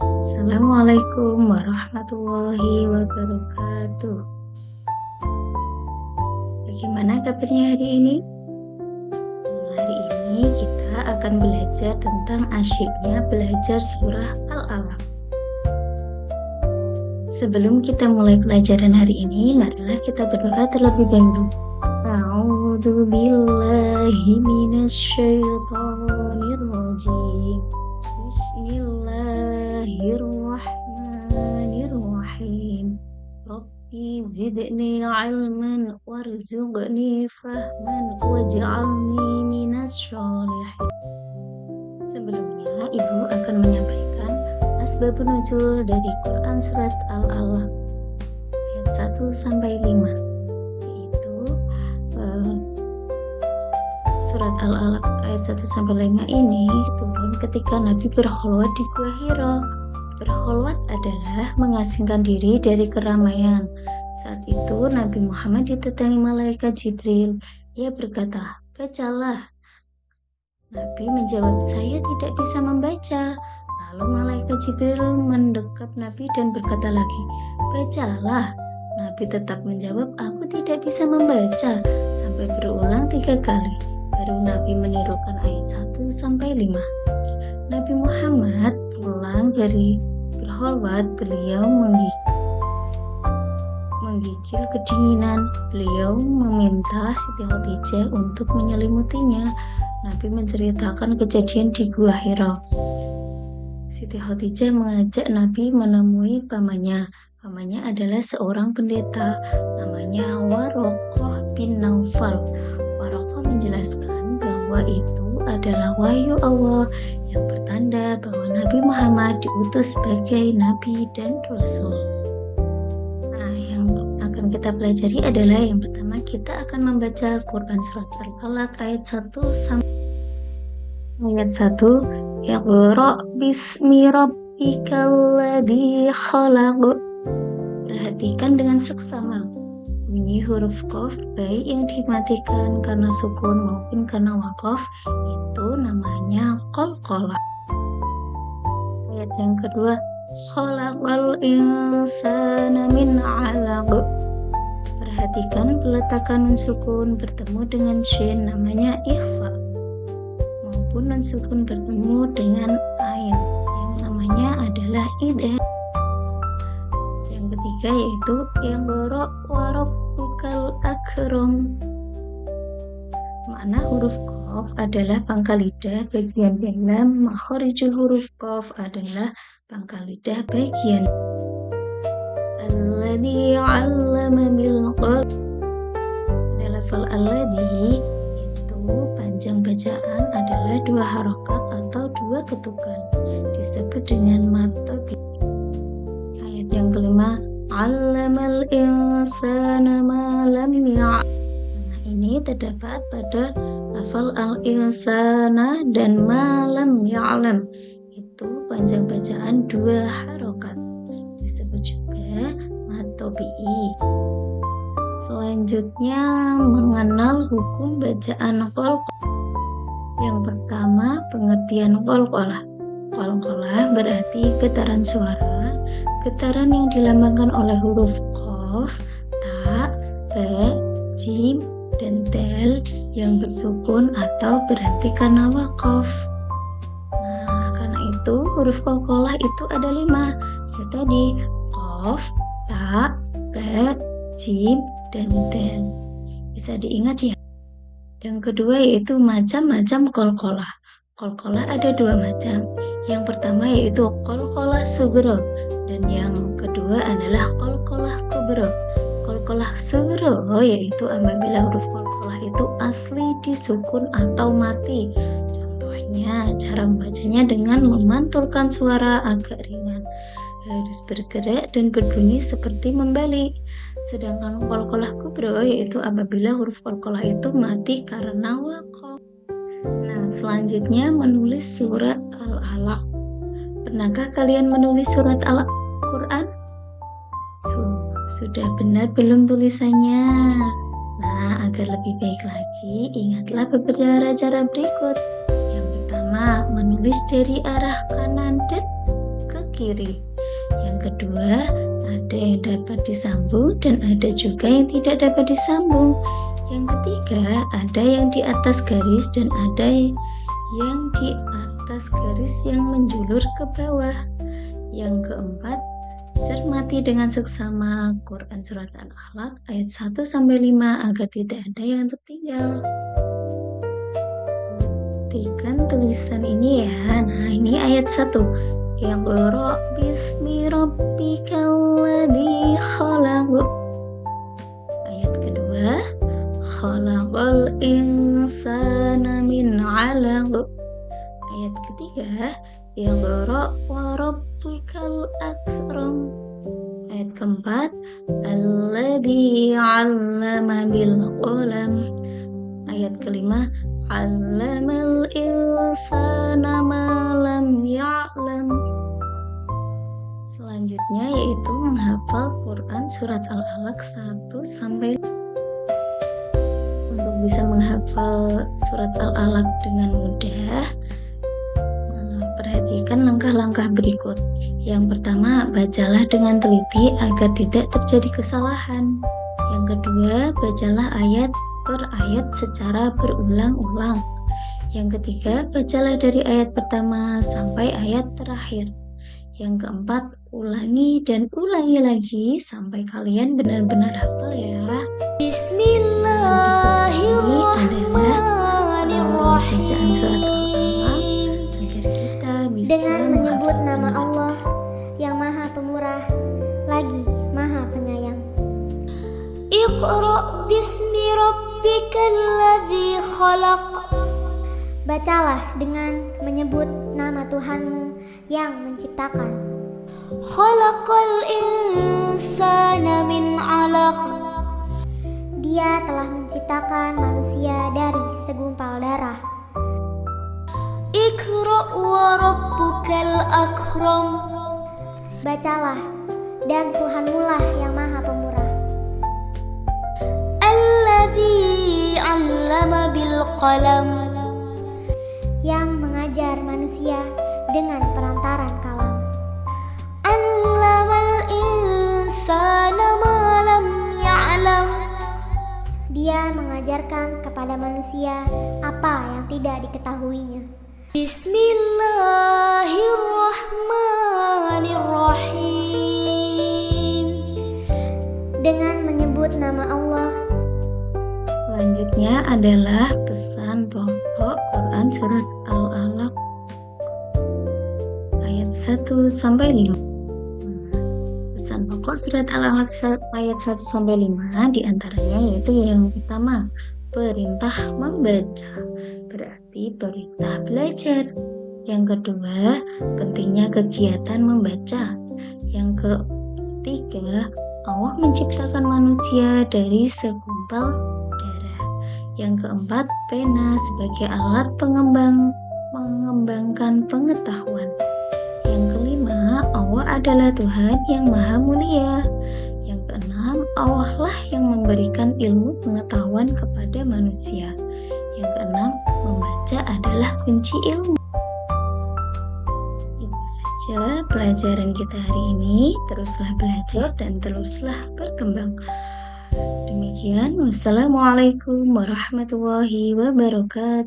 Assalamualaikum warahmatullahi wabarakatuh. Bagaimana kabarnya hari ini? Hari ini kita akan belajar tentang asyiknya belajar surah Al-Alaq. Sebelum kita mulai pelajaran hari ini, marilah kita berdoa terlebih dahulu. A'udzu billahi minasyaitonir rajim. Bismillahirrahmanirrahim. Rabbi zidni ilman warzuqni fahman waj'alni minas sholihin. Sebelumnya, Ibu akan menyampaikan asbabun nuzul dari Quran surat Al-Alaq ayat 1 sampai 5, yaitu surat Al-Alaq ayat 1 sampai 5 ini turun ketika Nabi berkholwat di Gua Hira. Berkholwat adalah mengasingkan diri dari keramaian. Saat itu Nabi Muhammad didatangi malaikat Jibril. Ia berkata, "Bacalah." Nabi menjawab, "Saya tidak bisa membaca." Lalu malaikat Jibril mendekap Nabi dan berkata lagi, "Bacalah." Nabi tetap menjawab, "Aku tidak bisa membaca." Sampai berulang 3 kali. Baru Nabi menirukan ayat 1 sampai 5. Nabi Muhammad pulang dari berkholwat, beliau menggigil kedinginan. Beliau meminta Siti Khadijah untuk menyelimutinya. Nabi menceritakan kejadian di Gua Hira. Siti Khadijah mengajak Nabi menemui pamannya. Pamannya adalah seorang pendeta, namanya Waraqah bin Naufal. Waraqah menjelaskan bahwa itu adalah wahyu Allah yang bertanda bahwa Nabi Muhammad diutus sebagai Nabi dan Rasul. Nah, yang akan kita pelajari adalah yang pertama, kita akan membaca Quran surat Al-Alaq ayat 1 sampai ayat 1. Iqra bismi rabbikal ladzi khalaq. Perhatikan dengan seksama bunyi huruf qaf, baik yang dimatikan karena sukun maupun karena waqaf, itu namanya qalqalah. Ayat yang kedua, khalaqal insana min 'alaq. Perhatikan peletakan nun sukun bertemu dengan shin, namanya ikhfa, maupun nun sukun bertemu dengan ain yang namanya adalah idgham. Yang ketiga yaitu iqra wa rabbukal akram. Makna huruf qaf adalah pangkal lidah bagian dalam, makharijul huruf qaf adalah pangkal lidah bagian. Alladzi 'allama bil qalam. Pada lafal alladzi itu panjang bacaan adalah 2 harokat atau 2 ketukan, disebut dengan mata. Ayat yang kelima, 'allamal insana ma lam ya'lam. Ini terdapat pada lafal al-insana dan malam ya'lam. Itu panjang bacaan 2 harokat, disebut juga matobi'i. Selanjutnya mengenal hukum bacaan qalqalah. Yang pertama, pengertian qalqalah. Qalqalah berarti getaran suara, getaran yang dilambangkan oleh huruf qaf, ta, ba, jim, dan tel yang bersukun atau berhenti karena waqaf. Nah, karena itu huruf qalqalah itu ada 5, ya tadi qaf, ta, ba, jim, dan tel. Bisa diingat ya. Yang kedua yaitu macam-macam qalqalah. Qalqalah ada 2 macam. Yang pertama yaitu qalqalah sughra dan yang kedua adalah qalqalah kubra. Qalqalah sughra yaitu apabila huruf qalqalah itu asli disukun atau mati. Contohnya cara membacanya dengan memantulkan suara agak ringan, harus bergerak dan berbunyi seperti membalik. Sedangkan qalqalah kubra yaitu apabila huruf qalqalah itu mati karena waqaf. Nah, selanjutnya menulis surat Al-Alaq. Pernahkah kalian menulis surat Al-Quran? Sudah benar belum tulisannya? Nah, agar lebih baik lagi, ingatlah beberapa cara berikut. Yang pertama, menulis dari arah kanan dan ke kiri. Yang kedua, ada yang dapat disambung dan ada juga yang tidak dapat disambung. Yang ketiga, ada yang di atas garis dan ada yang di atas garis yang menjulur ke bawah. Yang keempat, cermati dengan seksama Quran Surat Al-Alaq ayat 1-5 agar tidak ada yang tertinggal. Perhatikan tulisan ini ya. Nah, ini ayat 1. Iqra bismi rabbikal ladzi khalaq. Ayat kedua, khalaqal insana min 'alaq. Ayat ketiga, Iqra wa rabbukal akram. Ayat keempat, alladzi 'allama bil qalam. Ayat kelima, 'allamal insana ma lam ya'lam. Selanjutnya yaitu menghafal Quran Surat Al-Alaq 1-5. Untuk bisa menghafal Surat Al-Alaq dengan mudah, perhatikan langkah-langkah berikut. Yang pertama, bacalah dengan teliti agar tidak terjadi kesalahan. Yang kedua, bacalah ayat per ayat secara berulang-ulang. Yang ketiga, bacalah dari ayat pertama sampai ayat terakhir. Yang keempat, ulangi dan ulangi lagi sampai kalian benar-benar hafal ya. Bismillahirrahmanirrahim. Bacaan surat Al-Alaq agar kita bisa dengan menyebut nama Allah yang Maha Pemurah lagi Maha Penyayang. Iqra bismi rabbikal ladzi khalaq. Bacalah dengan menyebut nama Tuhanmu yang menciptakan. Khalaqal insana min 'alaq. Dia telah menciptakan manusia dari segumpal darah. Iqra wa rabbukal akram. Bacalah, dan Tuhanmulah yang Maha Pemurah. Alladzi 'allama bil qalam. Yang mengajar manusia dengan perantaran kalam. Allamal insana ma lam ya'lam. Dia mengajarkan kepada manusia apa yang tidak diketahuinya. Bismillahirrahmanirrahim. Dengan menyebut nama Allah. Selanjutnya adalah pesan pokok Quran Surat Al-Alaq ayat 1-5. Pesan pokok Surat Al-Alaq ayat 1-5 diantaranya yaitu yang pertama, perintah membaca, berarti perintah belajar. Yang kedua, pentingnya kegiatan membaca. Yang ketiga, Allah menciptakan manusia dari segumpal. Yang keempat, pena sebagai alat mengembangkan pengetahuan. Yang kelima, Allah adalah Tuhan yang maha mulia. Yang keenam, Allah lah yang memberikan ilmu pengetahuan kepada manusia. Yang keenam, membaca adalah kunci ilmu. Itu saja pelajaran kita hari ini. Teruslah belajar dan teruslah berkembang. Demikian, wassalamualaikum warahmatullahi wabarakatuh.